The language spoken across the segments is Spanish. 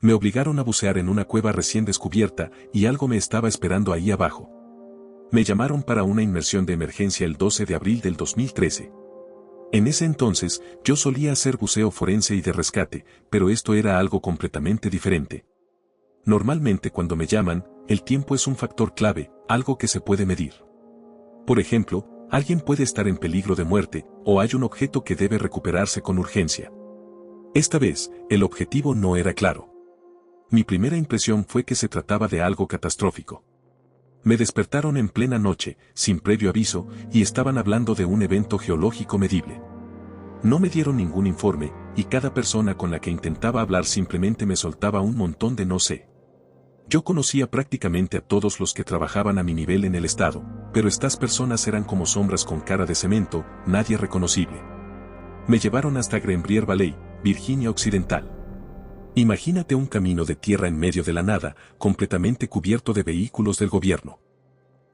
Me obligaron a bucear en una cueva recién descubierta y algo me estaba esperando ahí abajo. Me llamaron para una inmersión de emergencia el 12 de abril del 2013. En ese entonces, yo solía hacer buceo forense y de rescate, pero esto era algo completamente diferente. Normalmente cuando me llaman, el tiempo es un factor clave, algo que se puede medir. Por ejemplo, alguien puede estar en peligro de muerte, o hay un objeto que debe recuperarse con urgencia. Esta vez, el objetivo no era claro. Mi primera impresión fue que se trataba de algo catastrófico. Me despertaron en plena noche, sin previo aviso, y estaban hablando de un evento geológico medible. No me dieron ningún informe, y cada persona con la que intentaba hablar simplemente me soltaba un montón de no sé. Yo conocía prácticamente a todos los que trabajaban a mi nivel en el estado, pero estas personas eran como sombras con cara de cemento, nadie reconocible. Me llevaron hasta Greenbrier Valley, Virginia Occidental. Imagínate un camino de tierra en medio de la nada, completamente cubierto de vehículos del gobierno.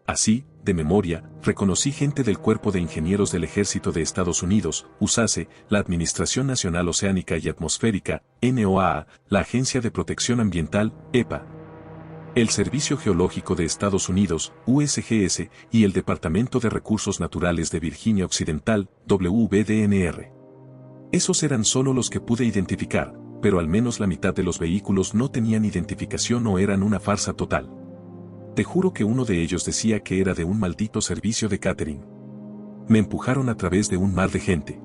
Así, de memoria, reconocí gente del Cuerpo de Ingenieros del Ejército de Estados Unidos, USACE, la Administración Nacional Oceánica y Atmosférica, NOAA, la Agencia de Protección Ambiental, EPA, el Servicio Geológico de Estados Unidos, USGS, y el Departamento de Recursos Naturales de Virginia Occidental, WVDNR. Esos eran solo los que pude identificar, pero al menos la mitad de los vehículos no tenían identificación o eran una farsa total. Te juro que uno de ellos decía que era de un maldito servicio de catering. Me empujaron a través de un mar de gente.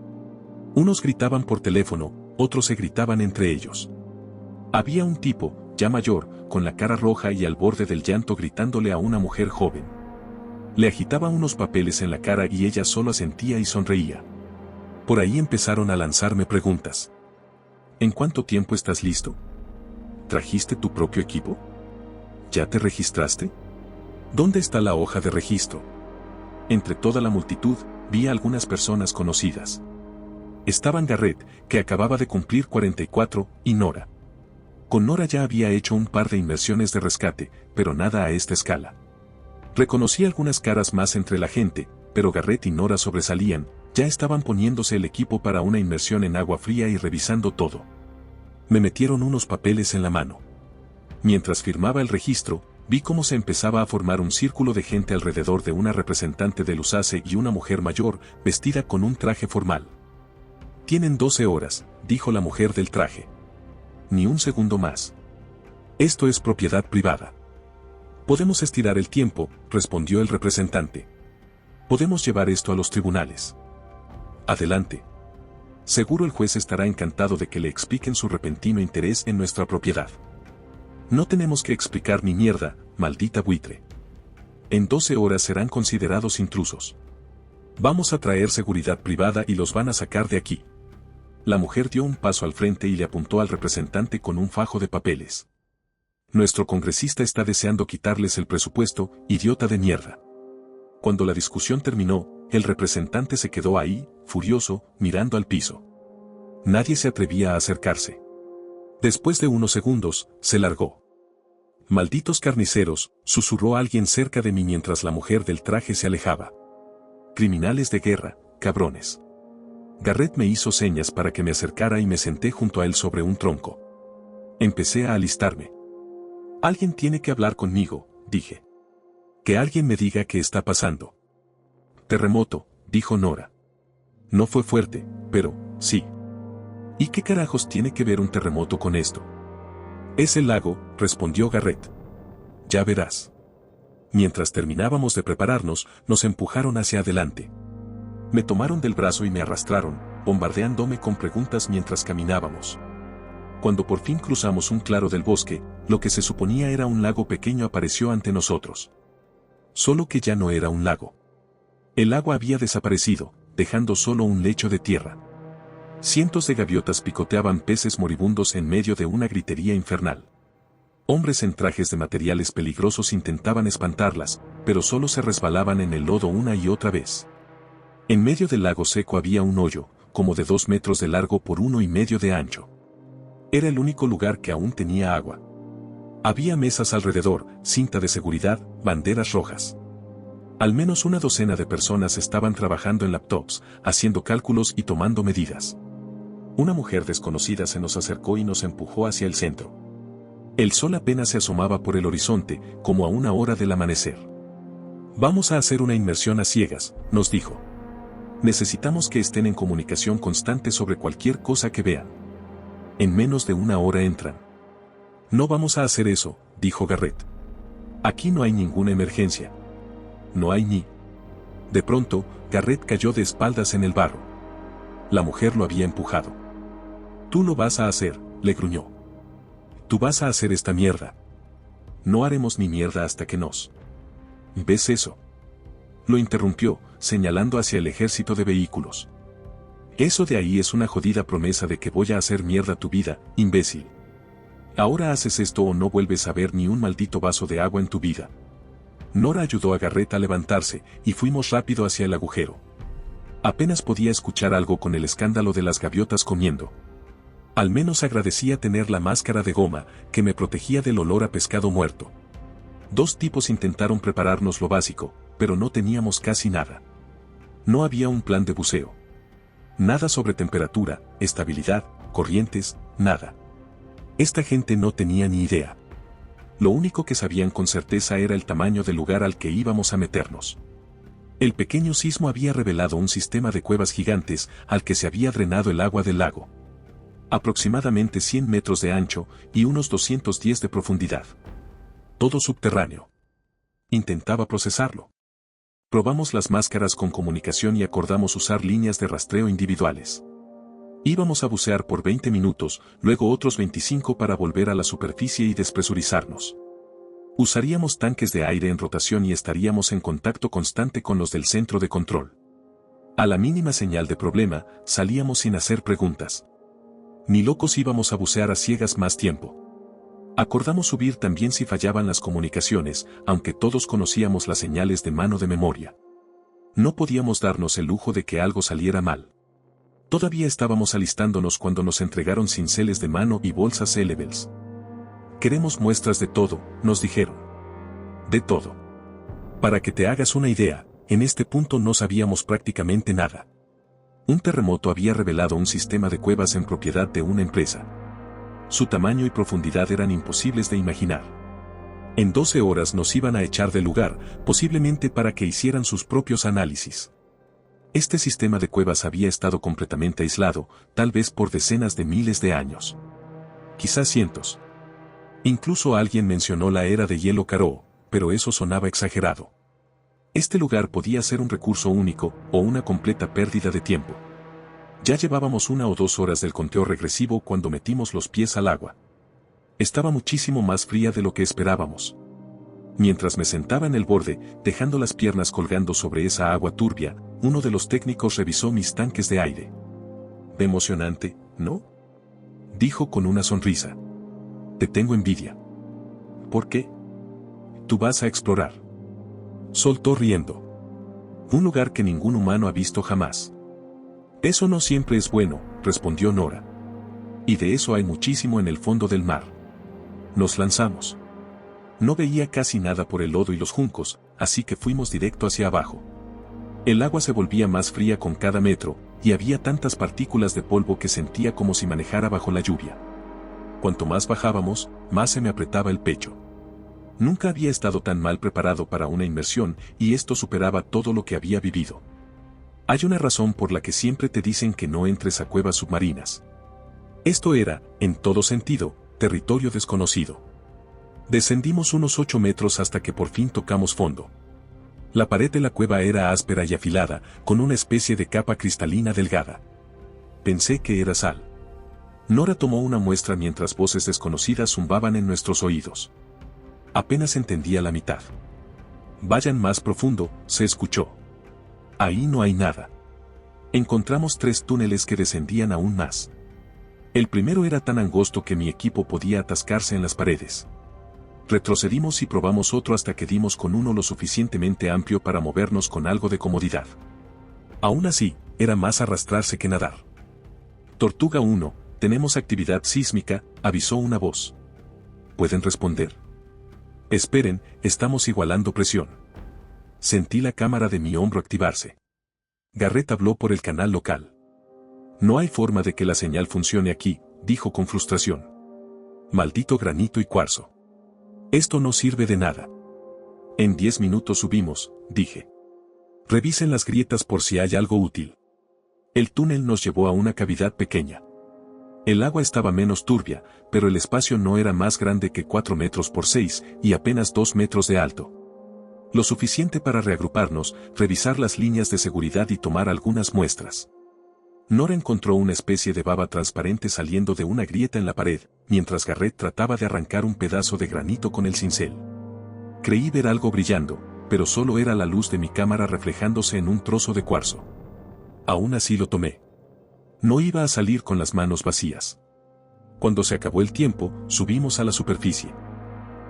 Unos gritaban por teléfono, otros se gritaban entre ellos. Había un tipo, ya mayor, con la cara roja y al borde del llanto gritándole a una mujer joven. Le agitaba unos papeles en la cara y ella solo asentía y sonreía. Por ahí empezaron a lanzarme preguntas. ¿En cuánto tiempo estás listo? ¿Trajiste tu propio equipo? ¿Ya te registraste? ¿Dónde está la hoja de registro? Entre toda la multitud, vi a algunas personas conocidas. Estaban Garrett, que acababa de cumplir 44, y Nora. Con Nora ya había hecho un par de inmersiones de rescate, pero nada a esta escala. Reconocí algunas caras más entre la gente, pero Garrett y Nora sobresalían, ya estaban poniéndose el equipo para una inmersión en agua fría y revisando todo. Me metieron unos papeles en la mano. Mientras firmaba el registro, vi cómo se empezaba a formar un círculo de gente alrededor de una representante del USACE y una mujer mayor, vestida con un traje formal. Tienen 12 horas, dijo la mujer del traje. Ni un segundo más. Esto es propiedad privada. Podemos estirar el tiempo, respondió el representante. Podemos llevar esto a los tribunales. Adelante. Seguro el juez estará encantado de que le expliquen su repentino interés en nuestra propiedad. No tenemos que explicar ni mierda, maldita buitre. En 12 horas serán considerados intrusos. Vamos a traer seguridad privada y los van a sacar de aquí. La mujer dio un paso al frente y le apuntó al representante con un fajo de papeles. Nuestro congresista está deseando quitarles el presupuesto, idiota de mierda. Cuando la discusión terminó, el representante se quedó ahí, furioso, mirando al piso. Nadie se atrevía a acercarse. Después de unos segundos, se largó. Malditos carniceros, susurró alguien cerca de mí mientras la mujer del traje se alejaba. Criminales de guerra, cabrones. Garrett me hizo señas para que me acercara y me senté junto a él sobre un tronco. Empecé a alistarme. Alguien tiene que hablar conmigo, dije. Que alguien me diga qué está pasando. Terremoto, dijo Nora. No fue fuerte, pero, sí. ¿Y qué carajos tiene que ver un terremoto con esto? Es el lago, respondió Garrett. Ya verás. Mientras terminábamos de prepararnos, nos empujaron hacia adelante. Me tomaron del brazo y me arrastraron, bombardeándome con preguntas mientras caminábamos. Cuando por fin cruzamos un claro del bosque, lo que se suponía era un lago pequeño apareció ante nosotros. Solo que ya no era un lago. El agua había desaparecido, dejando solo un lecho de tierra. Cientos de gaviotas picoteaban peces moribundos en medio de una gritería infernal. Hombres en trajes de materiales peligrosos intentaban espantarlas, pero solo se resbalaban en el lodo una y otra vez. En medio del lago seco había un hoyo, como de 2 metros de largo por 1,5 de ancho. Era el único lugar que aún tenía agua. Había mesas alrededor, cinta de seguridad, banderas rojas. Al menos una docena de personas estaban trabajando en laptops, haciendo cálculos y tomando medidas. Una mujer desconocida se nos acercó y nos empujó hacia el centro. El sol apenas se asomaba por el horizonte, como a una hora del amanecer. Vamos a hacer una inmersión a ciegas, nos dijo. Necesitamos que estén en comunicación constante sobre cualquier cosa que vean. En menos de una hora entran. No vamos a hacer eso, dijo Garrett. Aquí no hay ninguna emergencia. No hay ni. De pronto, Garrett cayó de espaldas en el barro. La mujer lo había empujado. Tú lo vas a hacer, le gruñó. Tú vas a hacer esta mierda. No haremos ni mierda hasta que nos. ¿Ves eso? Lo interrumpió, señalando hacia el ejército de vehículos. Eso de ahí es una jodida promesa de que voy a hacer mierda tu vida, imbécil. Ahora haces esto o no vuelves a ver ni un maldito vaso de agua en tu vida. Nora ayudó a Garrett a levantarse, y fuimos rápido hacia el agujero. Apenas podía escuchar algo con el escándalo de las gaviotas comiendo. Al menos agradecía tener la máscara de goma, que me protegía del olor a pescado muerto. 2 tipos intentaron prepararnos lo básico, pero no teníamos casi nada. No había un plan de buceo. Nada sobre temperatura, estabilidad, corrientes, nada. Esta gente no tenía ni idea. Lo único que sabían con certeza era el tamaño del lugar al que íbamos a meternos. El pequeño sismo había revelado un sistema de cuevas gigantes al que se había drenado el agua del lago. Aproximadamente 100 metros de ancho y unos 210 de profundidad. Todo subterráneo. Intentaba procesarlo. Probamos las máscaras con comunicación y acordamos usar líneas de rastreo individuales. Íbamos a bucear por 20 minutos, luego otros 25 para volver a la superficie y despresurizarnos. Usaríamos tanques de aire en rotación y estaríamos en contacto constante con los del centro de control. A la mínima señal de problema, salíamos sin hacer preguntas. Ni locos íbamos a bucear a ciegas más tiempo. Acordamos subir también si fallaban las comunicaciones, aunque todos conocíamos las señales de mano de memoria. No podíamos darnos el lujo de que algo saliera mal. Todavía estábamos alistándonos cuando nos entregaron cinceles de mano y bolsas Levels. Queremos muestras de todo, nos dijeron. De todo. Para que te hagas una idea, en este punto no sabíamos prácticamente nada. Un terremoto había revelado un sistema de cuevas en propiedad de una empresa. Su tamaño y profundidad eran imposibles de imaginar. En 12 horas nos iban a echar del lugar, posiblemente para que hicieran sus propios análisis. Este sistema de cuevas había estado completamente aislado, tal vez por decenas de miles de años. Quizás cientos. Incluso alguien mencionó la era de hielo Karoo, pero eso sonaba exagerado. Este lugar podía ser un recurso único, o una completa pérdida de tiempo. Ya llevábamos 1 o 2 horas del conteo regresivo cuando metimos los pies al agua. Estaba muchísimo más fría de lo que esperábamos. Mientras me sentaba en el borde, dejando las piernas colgando sobre esa agua turbia, uno de los técnicos revisó mis tanques de aire. Emocionante, ¿no? Dijo con una sonrisa. Te tengo envidia. ¿Por qué? Tú vas a explorar. Soltó riendo. Un lugar que ningún humano ha visto jamás. Eso no siempre es bueno, respondió Nora. Y de eso hay muchísimo en el fondo del mar. Nos lanzamos. No veía casi nada por el lodo y los juncos, así que fuimos directo hacia abajo. El agua se volvía más fría con cada metro, y había tantas partículas de polvo que sentía como si manejara bajo la lluvia. Cuanto más bajábamos, más se me apretaba el pecho. Nunca había estado tan mal preparado para una inmersión, y esto superaba todo lo que había vivido. Hay una razón por la que siempre te dicen que no entres a cuevas submarinas. Esto era, en todo sentido, territorio desconocido. Descendimos unos 8 metros hasta que por fin tocamos fondo. La pared de la cueva era áspera y afilada, con una especie de capa cristalina delgada. Pensé que era sal. Nora tomó una muestra mientras voces desconocidas zumbaban en nuestros oídos. Apenas entendía la mitad. Vayan más profundo, se escuchó. Ahí no hay nada. Encontramos 3 túneles que descendían aún más. El primero era tan angosto que mi equipo podía atascarse en las paredes. Retrocedimos y probamos otro hasta que dimos con uno lo suficientemente amplio para movernos con algo de comodidad. Aún así, era más arrastrarse que nadar. Tortuga 1, tenemos actividad sísmica, avisó una voz. ¿Pueden responder? Esperen, estamos igualando presión. Sentí la cámara de mi hombro activarse. Garrett habló por el canal local. No hay forma de que la señal funcione aquí, dijo con frustración. Maldito granito y cuarzo. Esto no sirve de nada. En 10 minutos subimos, dije. Revisen las grietas por si hay algo útil. El túnel nos llevó a una cavidad pequeña. El agua estaba menos turbia, pero el espacio no era más grande que 4 metros por 6 y apenas 2 metros de alto. Lo suficiente para reagruparnos, revisar las líneas de seguridad y tomar algunas muestras. Nora encontró una especie de baba transparente saliendo de una grieta en la pared, mientras Garrett trataba de arrancar un pedazo de granito con el cincel. Creí ver algo brillando, pero solo era la luz de mi cámara reflejándose en un trozo de cuarzo. Aún así lo tomé. No iba a salir con las manos vacías. Cuando se acabó el tiempo, subimos a la superficie.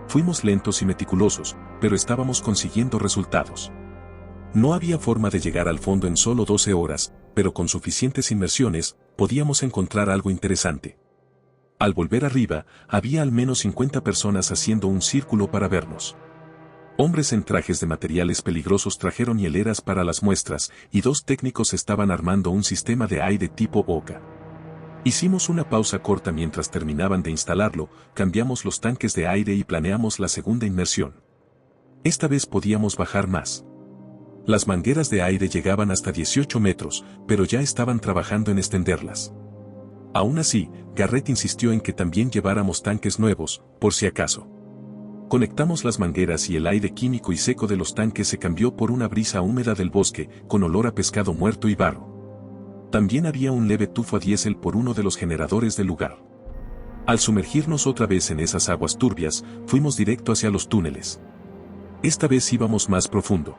Fuimos lentos y meticulosos, pero estábamos consiguiendo resultados. No había forma de llegar al fondo en solo 12 horas, pero con suficientes inmersiones, podíamos encontrar algo interesante. Al volver arriba, había al menos 50 personas haciendo un círculo para vernos. Hombres en trajes de materiales peligrosos trajeron hieleras para las muestras, y 2 técnicos estaban armando un sistema de aire tipo OCA. Hicimos una pausa corta mientras terminaban de instalarlo, cambiamos los tanques de aire y planeamos la segunda inmersión. Esta vez podíamos bajar más. Las mangueras de aire llegaban hasta 18 metros, pero ya estaban trabajando en extenderlas. Aún así, Garrett insistió en que también lleváramos tanques nuevos, por si acaso. Conectamos las mangueras y el aire químico y seco de los tanques se cambió por una brisa húmeda del bosque, con olor a pescado muerto y barro. También había un leve tufo a diésel por uno de los generadores del lugar. Al sumergirnos otra vez en esas aguas turbias, fuimos directo hacia los túneles. Esta vez íbamos más profundo.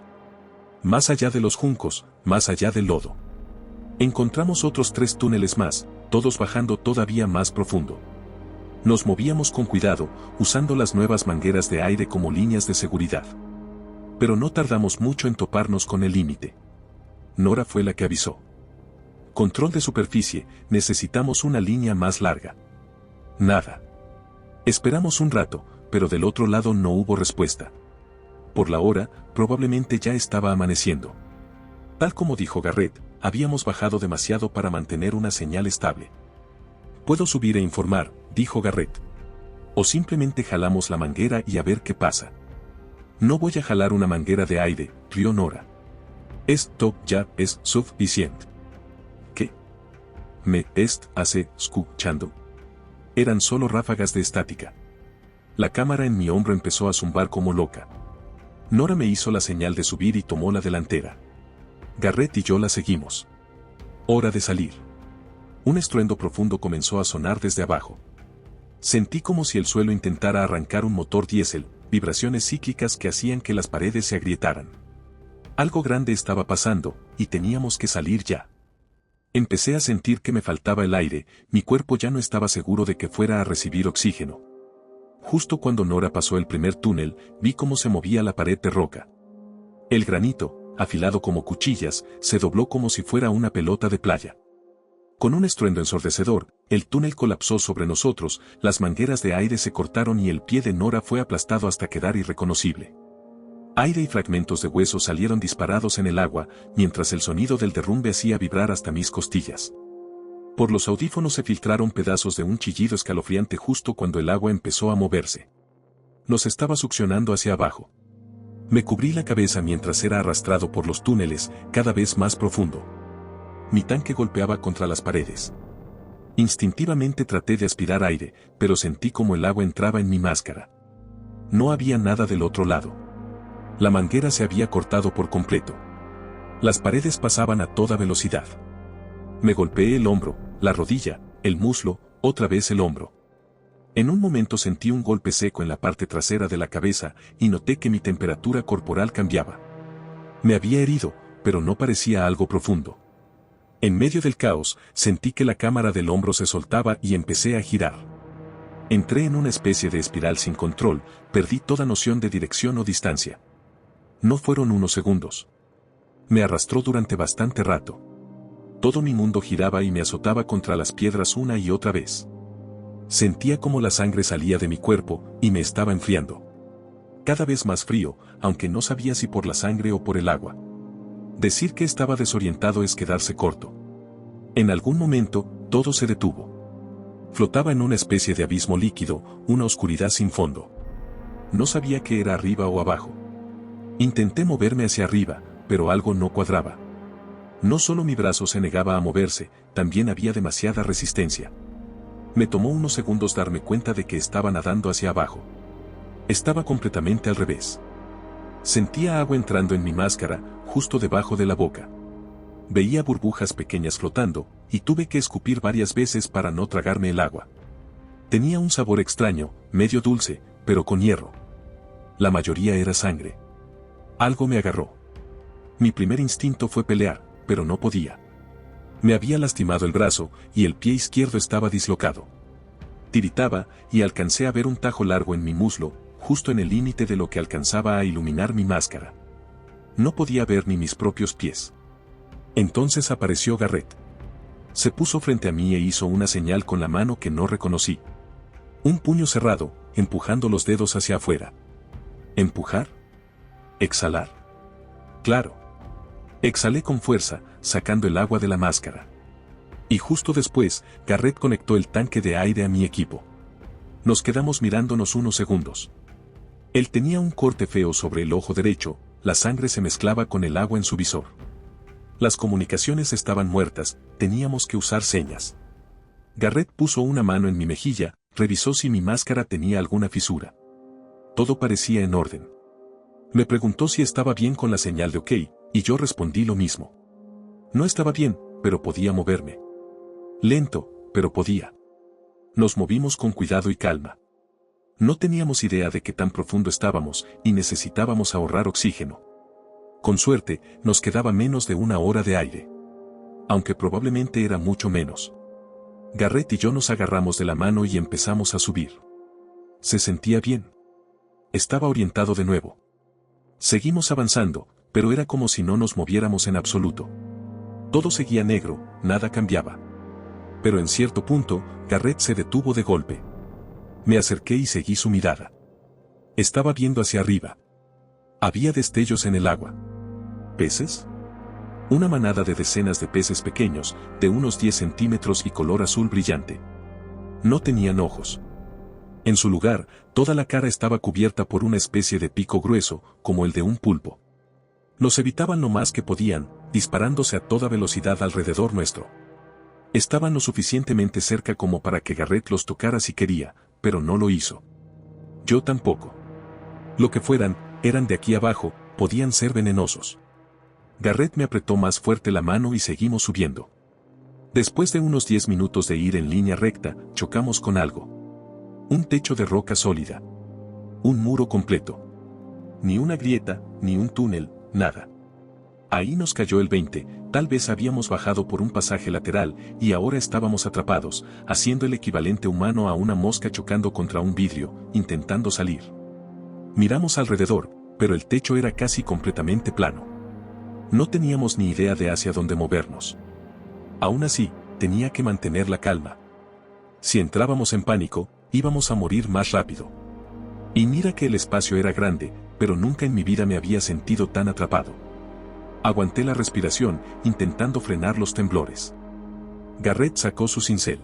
Más allá de los juncos, más allá del lodo. Encontramos otros 3 túneles más, todos bajando todavía más profundo. Nos movíamos con cuidado, usando las nuevas mangueras de aire como líneas de seguridad. Pero no tardamos mucho en toparnos con el límite. Nora fue la que avisó. Control de superficie, necesitamos una línea más larga. Nada. Esperamos un rato, pero del otro lado no hubo respuesta. Por la hora, probablemente ya estaba amaneciendo. Tal como dijo Garrett, habíamos bajado demasiado para mantener una señal estable. Puedo subir e informar, dijo Garrett. O simplemente jalamos la manguera y a ver qué pasa. No voy a jalar una manguera de aire, rió Nora. Esto ya es suficiente. ¿Qué? ¿Me estás escuchando? Eran solo ráfagas de estática. La cámara en mi hombro empezó a zumbar como loca. Nora me hizo la señal de subir y tomó la delantera. Garrett y yo la seguimos. Hora de salir. Un estruendo profundo comenzó a sonar desde abajo. Sentí como si el suelo intentara arrancar un motor diésel, vibraciones cíclicas que hacían que las paredes se agrietaran. Algo grande estaba pasando, y teníamos que salir ya. Empecé a sentir que me faltaba el aire, mi cuerpo ya no estaba seguro de que fuera a recibir oxígeno. Justo cuando Nora pasó el primer túnel, vi cómo se movía la pared de roca. El granito, afilado como cuchillas, se dobló como si fuera una pelota de playa. Con un estruendo ensordecedor, el túnel colapsó sobre nosotros, las mangueras de aire se cortaron y el pie de Nora fue aplastado hasta quedar irreconocible. Aire y fragmentos de hueso salieron disparados en el agua, mientras el sonido del derrumbe hacía vibrar hasta mis costillas. Por los audífonos se filtraron pedazos de un chillido escalofriante justo cuando el agua empezó a moverse. Nos estaba succionando hacia abajo. Me cubrí la cabeza mientras era arrastrado por los túneles, cada vez más profundo. Mi tanque golpeaba contra las paredes. Instintivamente traté de aspirar aire, pero sentí como el agua entraba en mi máscara. No había nada del otro lado. La manguera se había cortado por completo. Las paredes pasaban a toda velocidad. Me golpeé el hombro, la rodilla, el muslo, otra vez el hombro. En un momento sentí un golpe seco en la parte trasera de la cabeza y noté que mi temperatura corporal cambiaba. Me había herido, pero no parecía algo profundo. En medio del caos, sentí que la cámara del hombro se soltaba y empecé a girar. Entré en una especie de espiral sin control, perdí toda noción de dirección o distancia. No fueron unos segundos. Me arrastró durante bastante rato. Todo mi mundo giraba y me azotaba contra las piedras una y otra vez. Sentía como la sangre salía de mi cuerpo y me estaba enfriando. Cada vez más frío, aunque no sabía si por la sangre o por el agua. Decir que estaba desorientado es quedarse corto. En algún momento, todo se detuvo. Flotaba en una especie de abismo líquido, una oscuridad sin fondo. No sabía qué era arriba o abajo. Intenté moverme hacia arriba, pero algo no cuadraba. No solo mi brazo se negaba a moverse, también había demasiada resistencia. Me tomó unos segundos darme cuenta de que estaba nadando hacia abajo. Estaba completamente al revés. Sentía agua entrando en mi máscara, justo debajo de la boca. Veía burbujas pequeñas flotando, y tuve que escupir varias veces para no tragarme el agua. Tenía un sabor extraño, medio dulce, pero con hierro. La mayoría era sangre. Algo me agarró. Mi primer instinto fue pelear, pero no podía. Me había lastimado el brazo, y el pie izquierdo estaba dislocado. Tiritaba, y alcancé a ver un tajo largo en mi muslo, justo en el límite de lo que alcanzaba a iluminar mi máscara. No podía ver ni mis propios pies. Entonces apareció Garrett. Se puso frente a mí e hizo una señal con la mano que no reconocí. Un puño cerrado, empujando los dedos hacia afuera. ¿Empujar? Exhalar. Claro. Exhalé con fuerza, sacando el agua de la máscara. Y justo después, Garrett conectó el tanque de aire a mi equipo. Nos quedamos mirándonos unos segundos. Él tenía un corte feo sobre el ojo derecho, la sangre se mezclaba con el agua en su visor. Las comunicaciones estaban muertas, teníamos que usar señas. Garrett puso una mano en mi mejilla, revisó si mi máscara tenía alguna fisura. Todo parecía en orden. Me preguntó si estaba bien con la señal de OK, y yo respondí lo mismo. No estaba bien, pero podía moverme. Lento, pero podía. Nos movimos con cuidado y calma. No teníamos idea de qué tan profundo estábamos, y necesitábamos ahorrar oxígeno. Con suerte, nos quedaba menos de una hora de aire. Aunque probablemente era mucho menos. Garrett y yo nos agarramos de la mano y empezamos a subir. Se sentía bien. Estaba orientado de nuevo. Seguimos avanzando, pero era como si no nos moviéramos en absoluto. Todo seguía negro, nada cambiaba. Pero en cierto punto, Garrett se detuvo de golpe. Me acerqué y seguí su mirada. Estaba viendo hacia arriba. Había destellos en el agua. ¿Peces? Una manada de decenas de peces pequeños, de unos 10 centímetros y color azul brillante. No tenían ojos. En su lugar, toda la cara estaba cubierta por una especie de pico grueso, como el de un pulpo. Los evitaban lo más que podían, disparándose a toda velocidad alrededor nuestro. Estaban lo suficientemente cerca como para que Garrett los tocara si quería, pero no lo hizo. Yo tampoco. Lo que fueran, eran de aquí abajo, podían ser venenosos. Garrett me apretó más fuerte la mano y seguimos subiendo. Después de unos 10 minutos de ir en línea recta, chocamos con algo. Un techo de roca sólida. Un muro completo. Ni una grieta, ni un túnel, nada. Ahí nos cayó el 20, tal vez habíamos bajado por un pasaje lateral y ahora estábamos atrapados, haciendo el equivalente humano a una mosca chocando contra un vidrio, intentando salir. Miramos alrededor, pero el techo era casi completamente plano. No teníamos ni idea de hacia dónde movernos. Aún así, tenía que mantener la calma. Si entrábamos en pánico, íbamos a morir más rápido. Y mira que el espacio era grande, pero nunca en mi vida me había sentido tan atrapado. Aguanté la respiración, intentando frenar los temblores. Garrett sacó su cincel.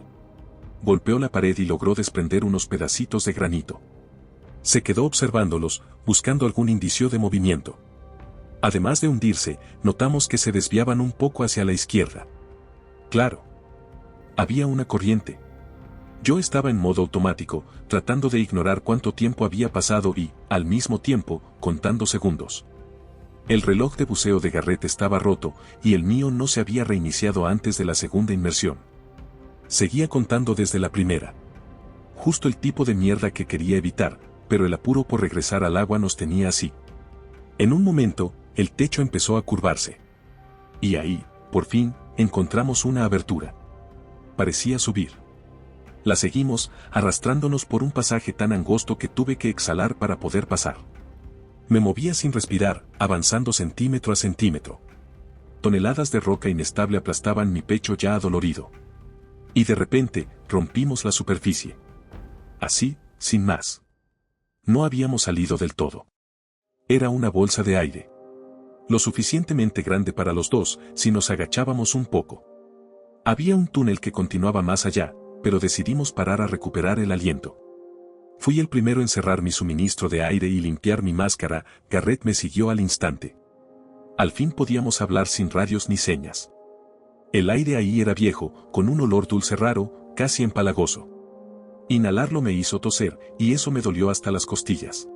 Golpeó la pared y logró desprender unos pedacitos de granito. Se quedó observándolos, buscando algún indicio de movimiento. Además de hundirse, notamos que se desviaban un poco hacia la izquierda. Claro. Había una corriente. Yo estaba en modo automático, tratando de ignorar cuánto tiempo había pasado y, al mismo tiempo, contando segundos. El reloj de buceo de Garrett estaba roto, y el mío no se había reiniciado antes de la segunda inmersión. Seguía contando desde la primera. Justo el tipo de mierda que quería evitar, pero el apuro por regresar al agua nos tenía así. En un momento, el techo empezó a curvarse. Y ahí, por fin, encontramos una abertura. Parecía subir. La seguimos, arrastrándonos por un pasaje tan angosto que tuve que exhalar para poder pasar. Me movía sin respirar, avanzando centímetro a centímetro. Toneladas de roca inestable aplastaban mi pecho ya adolorido. Y de repente, rompimos la superficie. Así, sin más. No habíamos salido del todo. Era una bolsa de aire. Lo suficientemente grande para los dos, si nos agachábamos un poco. Había un túnel que continuaba más allá, pero decidimos parar a recuperar el aliento. Fui el primero en cerrar mi suministro de aire y limpiar mi máscara. Garrett me siguió al instante. Al fin podíamos hablar sin radios ni señas. El aire ahí era viejo, con un olor dulce raro, casi empalagoso. Inhalarlo me hizo toser, y eso me dolió hasta las costillas.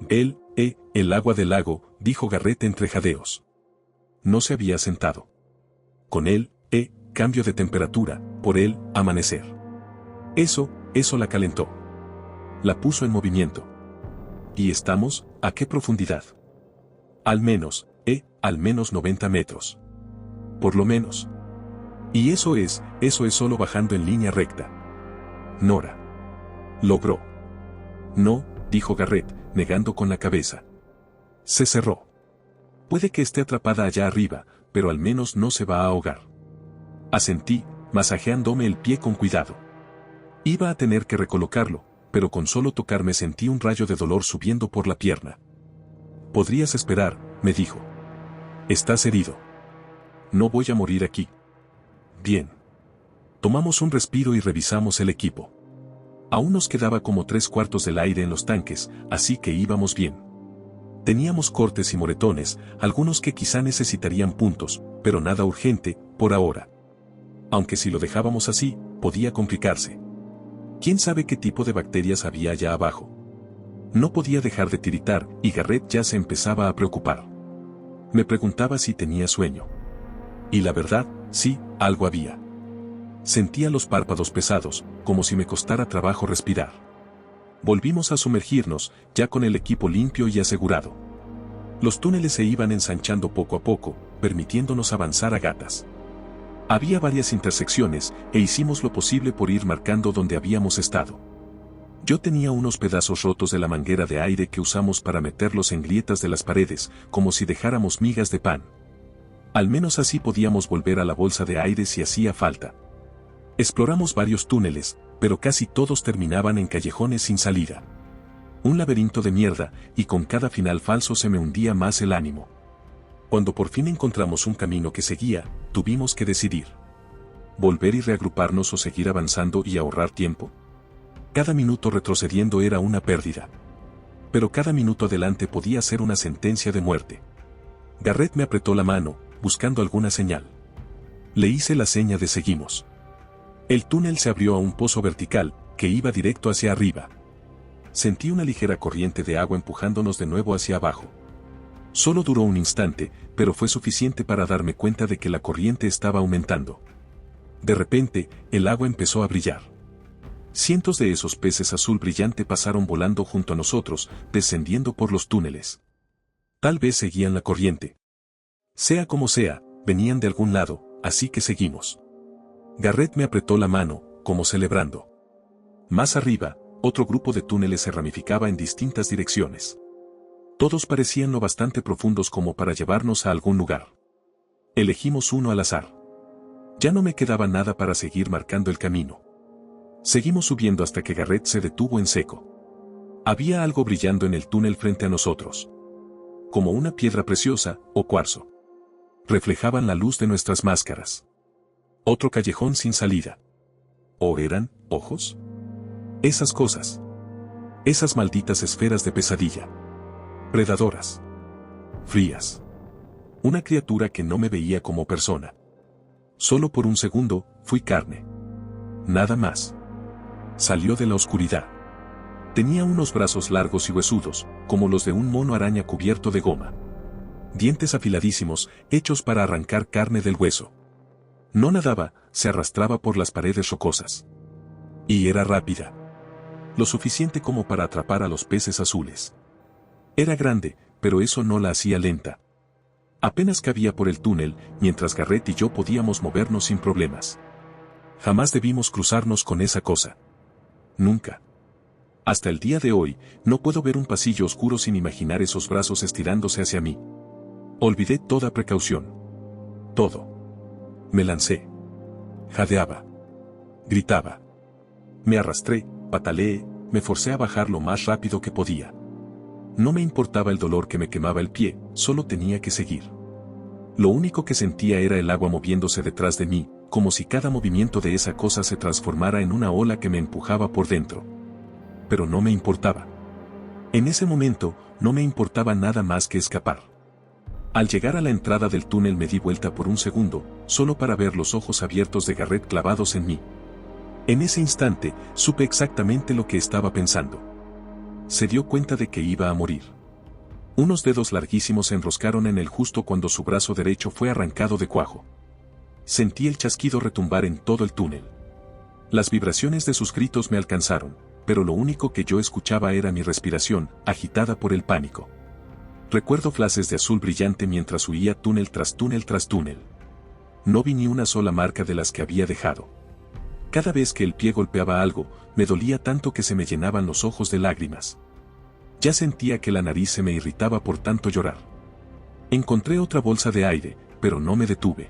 El agua del lago, dijo Garrett entre jadeos. No se había sentado. Con él, cambio de temperatura, por él, amanecer. Eso la calentó. La puso en movimiento. ¿Y estamos, a qué profundidad? Al menos 90 metros. Por lo menos. Y eso es solo bajando en línea recta. Nora. Logró. No, dijo Garrett, negando con la cabeza. Se cerró. Puede que esté atrapada allá arriba, pero al menos no se va a ahogar. Asentí, masajeándome el pie con cuidado. Iba a tener que recolocarlo, pero con solo tocarme sentí un rayo de dolor subiendo por la pierna. Podrías esperar, me dijo. Estás herido. No voy a morir aquí. Bien. Tomamos un respiro y revisamos el equipo. Aún nos quedaba como 3/4 del aire en los tanques, así que íbamos bien. Teníamos cortes y moretones, algunos que quizá necesitarían puntos, pero nada urgente, por ahora. Aunque si lo dejábamos así, podía complicarse. ¿Quién sabe qué tipo de bacterias había allá abajo? No podía dejar de tiritar, y Garrett ya se empezaba a preocupar. Me preguntaba si tenía sueño. Y la verdad, sí, algo había. Sentía los párpados pesados, como si me costara trabajo respirar. Volvimos a sumergirnos, ya con el equipo limpio y asegurado. Los túneles se iban ensanchando poco a poco, permitiéndonos avanzar a gatas. Había varias intersecciones, e hicimos lo posible por ir marcando donde habíamos estado. Yo tenía unos pedazos rotos de la manguera de aire que usamos para meterlos en grietas de las paredes, como si dejáramos migas de pan. Al menos así podíamos volver a la bolsa de aire si hacía falta. Exploramos varios túneles, pero casi todos terminaban en callejones sin salida. Un laberinto de mierda, y con cada final falso se me hundía más el ánimo. Cuando por fin encontramos un camino que seguía, tuvimos que decidir. ¿Volver y reagruparnos o seguir avanzando y ahorrar tiempo? Cada minuto retrocediendo era una pérdida. Pero cada minuto adelante podía ser una sentencia de muerte. Garrett me apretó la mano, buscando alguna señal. Le hice la seña de seguimos. El túnel se abrió a un pozo vertical, que iba directo hacia arriba. Sentí una ligera corriente de agua empujándonos de nuevo hacia abajo. Solo duró un instante, pero fue suficiente para darme cuenta de que la corriente estaba aumentando. De repente, el agua empezó a brillar. Cientos de esos peces azul brillante pasaron volando junto a nosotros, descendiendo por los túneles. Tal vez seguían la corriente. Sea como sea, venían de algún lado, así que seguimos. Garrett me apretó la mano, como celebrando. Más arriba, otro grupo de túneles se ramificaba en distintas direcciones. Todos parecían lo bastante profundos como para llevarnos a algún lugar. Elegimos uno al azar. Ya no me quedaba nada para seguir marcando el camino. Seguimos subiendo hasta que Garrett se detuvo en seco. Había algo brillando en el túnel frente a nosotros. Como una piedra preciosa, o cuarzo. Reflejaban la luz de nuestras máscaras. Otro callejón sin salida. ¿O eran ojos? Esas cosas. Esas malditas esferas de pesadilla. Predadoras. Frías. Una criatura que no me veía como persona. Solo por un segundo, fui carne. Nada más. Salió de la oscuridad. Tenía unos brazos largos y huesudos, como los de un mono araña cubierto de goma. Dientes afiladísimos, hechos para arrancar carne del hueso. No nadaba, se arrastraba por las paredes rocosas. Y era rápida. Lo suficiente como para atrapar a los peces azules. Era grande, pero eso no la hacía lenta. Apenas cabía por el túnel, mientras Garrett y yo podíamos movernos sin problemas. Jamás debimos cruzarnos con esa cosa. Nunca. Hasta el día de hoy, no puedo ver un pasillo oscuro sin imaginar esos brazos estirándose hacia mí. Olvidé toda precaución. Todo. Me lancé. Jadeaba. Gritaba. Me arrastré, pataleé, me forcé a bajar lo más rápido que podía. No me importaba el dolor que me quemaba el pie, solo tenía que seguir. Lo único que sentía era el agua moviéndose detrás de mí, como si cada movimiento de esa cosa se transformara en una ola que me empujaba por dentro. Pero no me importaba. En ese momento, no me importaba nada más que escapar. Al llegar a la entrada del túnel me di vuelta por un segundo, solo para ver los ojos abiertos de Garrett clavados en mí. En ese instante, supe exactamente lo que estaba pensando. Se dio cuenta de que iba a morir. Unos dedos larguísimos se enroscaron en él justo cuando su brazo derecho fue arrancado de cuajo. Sentí el chasquido retumbar en todo el túnel. Las vibraciones de sus gritos me alcanzaron, pero lo único que yo escuchaba era mi respiración, agitada por el pánico. Recuerdo flashes de azul brillante mientras huía túnel tras túnel tras túnel. No vi ni una sola marca de las que había dejado. Cada vez que el pie golpeaba algo, me dolía tanto que se me llenaban los ojos de lágrimas. Ya sentía que la nariz se me irritaba por tanto llorar. Encontré otra bolsa de aire, pero no me detuve.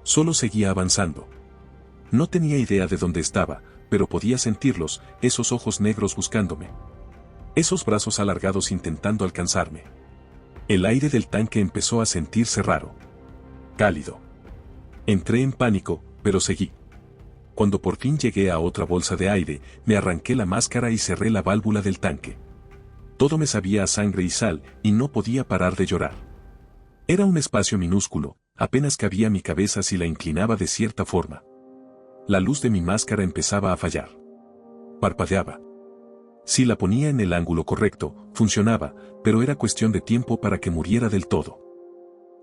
Solo seguía avanzando. No tenía idea de dónde estaba, pero podía sentirlos, esos ojos negros buscándome. Esos brazos alargados intentando alcanzarme. El aire del tanque empezó a sentirse raro. Cálido. Entré en pánico, pero seguí. Cuando por fin llegué a otra bolsa de aire, me arranqué la máscara y cerré la válvula del tanque. Todo me sabía a sangre y sal, y no podía parar de llorar. Era un espacio minúsculo, apenas cabía mi cabeza si la inclinaba de cierta forma. La luz de mi máscara empezaba a fallar. Parpadeaba. Si la ponía en el ángulo correcto, funcionaba, pero era cuestión de tiempo para que muriera del todo.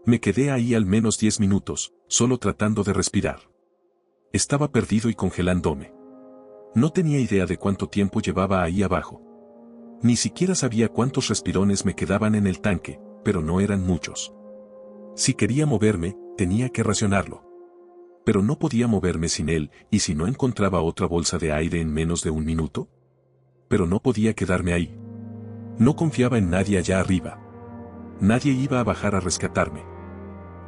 Me quedé ahí al menos 10 minutos, solo tratando de respirar. Estaba perdido y congelándome. No tenía idea de cuánto tiempo llevaba ahí abajo. Ni siquiera sabía cuántos respirones me quedaban en el tanque, pero no eran muchos. Si quería moverme, tenía que racionarlo. Pero no podía moverme sin él, y si no encontraba otra bolsa de aire en menos de un minuto. Pero no podía quedarme ahí. No confiaba en nadie allá arriba. Nadie iba a bajar a rescatarme.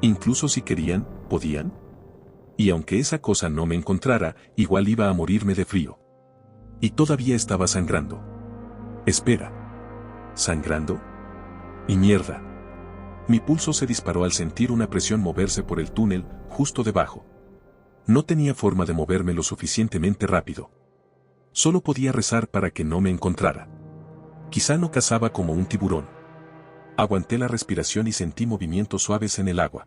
Incluso si querían, ¿podían? Y aunque esa cosa no me encontrara, igual iba a morirme de frío. Y todavía estaba sangrando. Espera. ¿Sangrando? Y mierda. Mi pulso se disparó al sentir una presión moverse por el túnel, justo debajo. No tenía forma de moverme lo suficientemente rápido. Solo podía rezar para que no me encontrara. Quizá no cazaba como un tiburón. Aguanté la respiración y sentí movimientos suaves en el agua.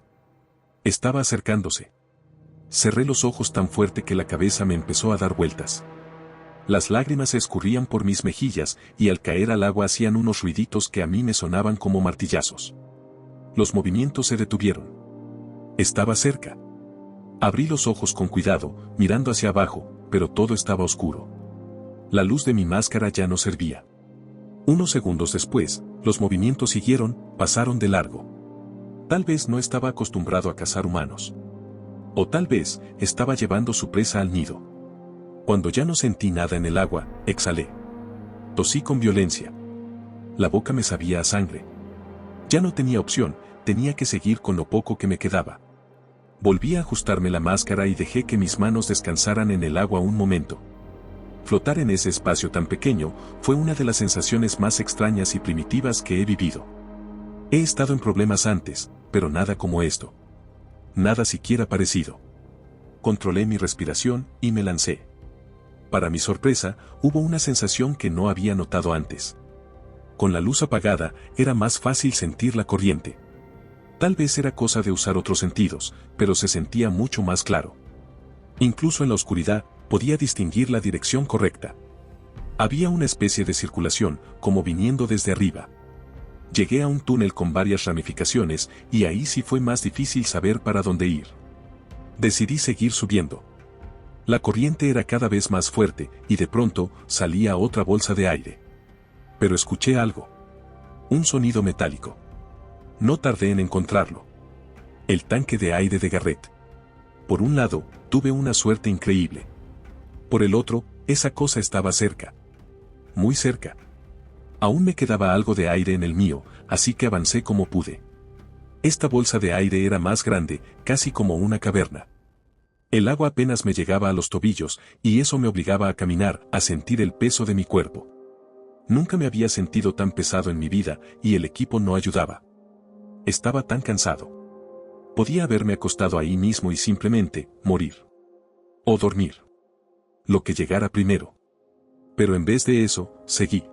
Estaba acercándose. Cerré los ojos tan fuerte que la cabeza me empezó a dar vueltas. Las lágrimas se escurrían por mis mejillas y al caer al agua hacían unos ruiditos que a mí me sonaban como martillazos. Los movimientos se detuvieron. Estaba cerca. Abrí los ojos con cuidado, mirando hacia abajo, pero todo estaba oscuro. La luz de mi máscara ya no servía. Unos segundos después, los movimientos siguieron, pasaron de largo. Tal vez no estaba acostumbrado a cazar humanos. O tal vez, estaba llevando su presa al nido. Cuando ya no sentí nada en el agua, exhalé. Tosí con violencia. La boca me sabía a sangre. Ya no tenía opción, tenía que seguir con lo poco que me quedaba. Volví a ajustarme la máscara y dejé que mis manos descansaran en el agua un momento. Flotar en ese espacio tan pequeño fue una de las sensaciones más extrañas y primitivas que he vivido. He estado en problemas antes, pero nada como esto. Nada siquiera parecido. Controlé mi respiración y me lancé. Para mi sorpresa, hubo una sensación que no había notado antes. Con la luz apagada, era más fácil sentir la corriente. Tal vez era cosa de usar otros sentidos, pero se sentía mucho más claro. Incluso en la oscuridad, podía distinguir la dirección correcta. Había una especie de circulación, como viniendo desde arriba. Llegué a un túnel con varias ramificaciones, y ahí sí fue más difícil saber para dónde ir. Decidí seguir subiendo. La corriente era cada vez más fuerte, y de pronto, salía otra bolsa de aire. Pero escuché algo. Un sonido metálico. No tardé en encontrarlo. El tanque de aire de Garrett. Por un lado, tuve una suerte increíble. Por el otro, esa cosa estaba cerca. Muy cerca. Aún me quedaba algo de aire en el mío, así que avancé como pude. Esta bolsa de aire era más grande, casi como una caverna. El agua apenas me llegaba a los tobillos, y eso me obligaba a caminar, a sentir el peso de mi cuerpo. Nunca me había sentido tan pesado en mi vida, y el equipo no ayudaba. Estaba tan cansado. Podía haberme acostado ahí mismo y simplemente morir. O dormir. Lo que llegara primero. Pero en vez de eso, seguí.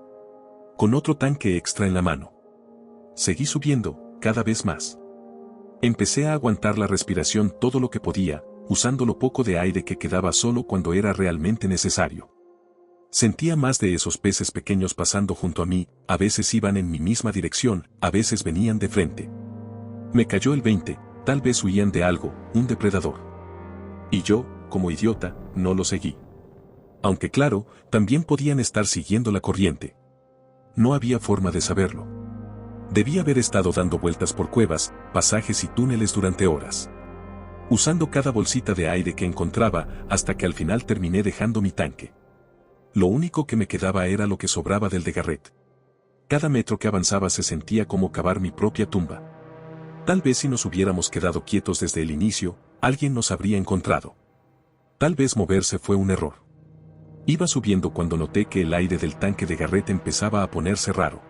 Con otro tanque extra en la mano. Seguí subiendo, cada vez más. Empecé a aguantar la respiración todo lo que podía, usando lo poco de aire que quedaba solo cuando era realmente necesario. Sentía más de esos peces pequeños pasando junto a mí, a veces iban en mi misma dirección, a veces venían de frente. Me cayó el 20, tal vez huían de algo, un depredador. Y yo, como idiota, no lo seguí. Aunque claro, también podían estar siguiendo la corriente. No había forma de saberlo. Debía haber estado dando vueltas por cuevas, pasajes y túneles durante horas. Usando cada bolsita de aire que encontraba, hasta que al final terminé dejando mi tanque. Lo único que me quedaba era lo que sobraba del de Garrett. Cada metro que avanzaba se sentía como cavar mi propia tumba. Tal vez si nos hubiéramos quedado quietos desde el inicio, alguien nos habría encontrado. Tal vez moverse fue un error. Iba subiendo cuando noté que el aire del tanque de Garrett empezaba a ponerse raro.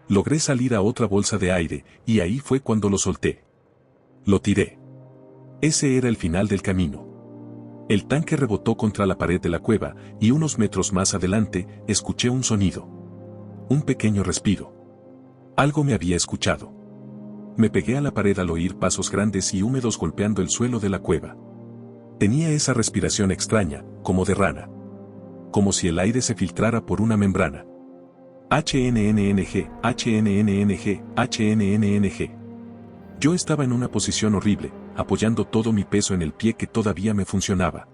Logré salir a otra bolsa de aire, y ahí fue cuando lo solté. Lo tiré. Ese era el final del camino. El tanque rebotó contra la pared de la cueva, y unos metros más adelante, escuché un sonido. Un pequeño respiro. Algo me había escuchado. Me pegué a la pared al oír pasos grandes y húmedos golpeando el suelo de la cueva. Tenía esa respiración extraña, como de rana. Como si el aire se filtrara por una membrana. HNNNG, HNNNG, HNNNG. Yo estaba en una posición horrible, apoyando todo mi peso en el pie que todavía me funcionaba.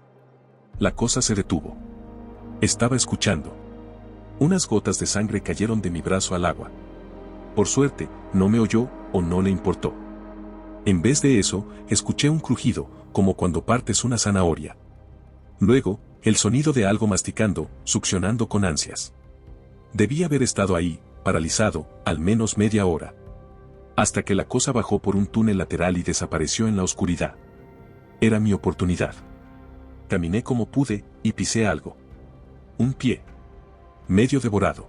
La cosa se detuvo. Estaba escuchando. Unas gotas de sangre cayeron de mi brazo al agua. Por suerte, no me oyó o no le importó. En vez de eso, escuché un crujido, como cuando partes una zanahoria. Luego, el sonido de algo masticando, succionando con ansias. Debí haber estado ahí, paralizado, al menos media hora. Hasta que la cosa bajó por un túnel lateral y desapareció en la oscuridad. Era mi oportunidad. Caminé como pude, y pisé algo. Un pie. Medio devorado.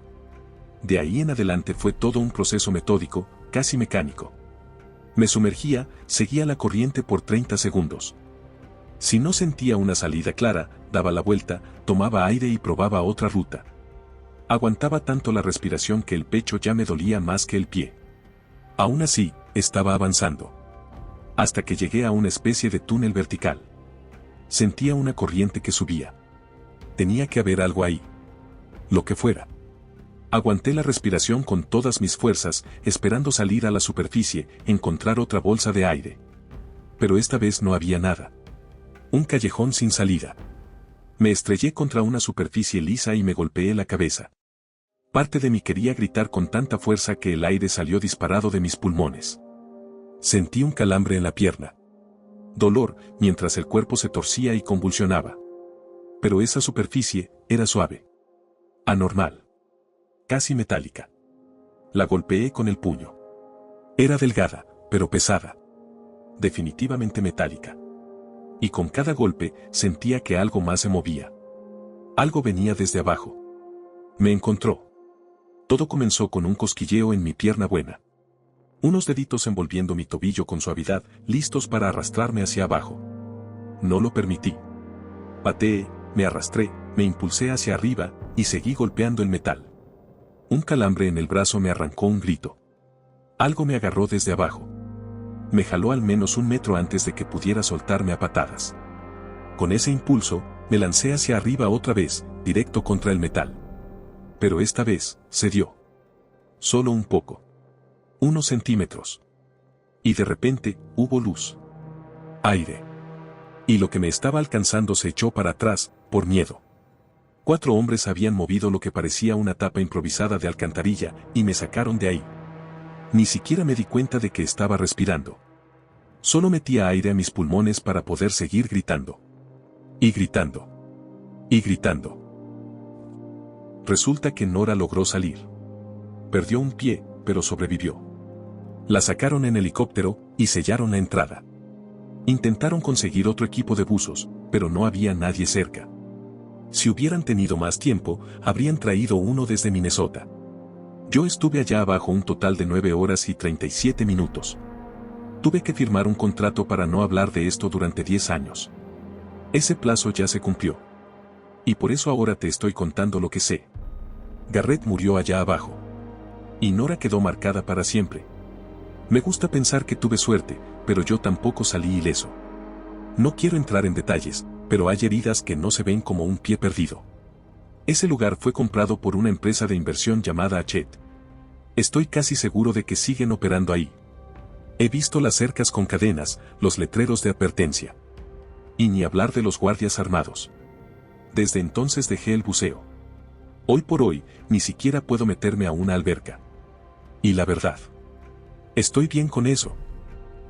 De ahí en adelante fue todo un proceso metódico, casi mecánico. Me sumergía, seguía la corriente por 30 segundos. Si no sentía una salida clara, daba la vuelta, tomaba aire y probaba otra ruta. Aguantaba tanto la respiración que el pecho ya me dolía más que el pie. Aún así, estaba avanzando. Hasta que llegué a una especie de túnel vertical. Sentía una corriente que subía. Tenía que haber algo ahí. Lo que fuera. Aguanté la respiración con todas mis fuerzas, esperando salir a la superficie, encontrar otra bolsa de aire. Pero esta vez no había nada. Un callejón sin salida. Me estrellé contra una superficie lisa y me golpeé la cabeza. Parte de mí quería gritar con tanta fuerza que el aire salió disparado de mis pulmones. Sentí un calambre en la pierna. Dolor, mientras el cuerpo se torcía y convulsionaba. Pero esa superficie era suave. Anormal. Casi metálica. La golpeé con el puño. Era delgada, pero pesada. Definitivamente metálica. Y con cada golpe, sentía que algo más se movía. Algo venía desde abajo. Me encontró. Todo comenzó con un cosquilleo en mi pierna buena. Unos deditos envolviendo mi tobillo con suavidad, listos para arrastrarme hacia abajo. No lo permití. Pateé, me arrastré, me impulsé hacia arriba, y seguí golpeando el metal. Un calambre en el brazo me arrancó un grito. Algo me agarró desde abajo. Me jaló al menos un metro antes de que pudiera soltarme a patadas. Con ese impulso, me lancé hacia arriba otra vez, directo contra el metal. Pero esta vez, cedió. Solo un poco. Unos centímetros. Y de repente, hubo luz. Aire. Y lo que me estaba alcanzando se echó para atrás, por miedo. 4 hombres habían movido lo que parecía una tapa improvisada de alcantarilla, y me sacaron de ahí. Ni siquiera me di cuenta de que estaba respirando. Solo metía aire a mis pulmones para poder seguir gritando. Y gritando. Y gritando. Resulta que Nora logró salir. Perdió un pie, pero sobrevivió. La sacaron en helicóptero, y sellaron la entrada. Intentaron conseguir otro equipo de buzos, pero no había nadie cerca. Si hubieran tenido más tiempo, habrían traído uno desde Minnesota. Yo estuve allá abajo un total de 9 horas y 37 minutos. Tuve que firmar un contrato para no hablar de esto durante 10 años. Ese plazo ya se cumplió. Y por eso ahora te estoy contando lo que sé. Garrett murió allá abajo. Y Nora quedó marcada para siempre. Me gusta pensar que tuve suerte, pero yo tampoco salí ileso. No quiero entrar en detalles, pero hay heridas que no se ven como un pie perdido. Ese lugar fue comprado por una empresa de inversión llamada Hachette. Estoy casi seguro de que siguen operando ahí. He visto las cercas con cadenas, los letreros de advertencia. Y ni hablar de los guardias armados. Desde entonces dejé el buceo. Hoy por hoy, ni siquiera puedo meterme a una alberca. Y la verdad, estoy bien con eso.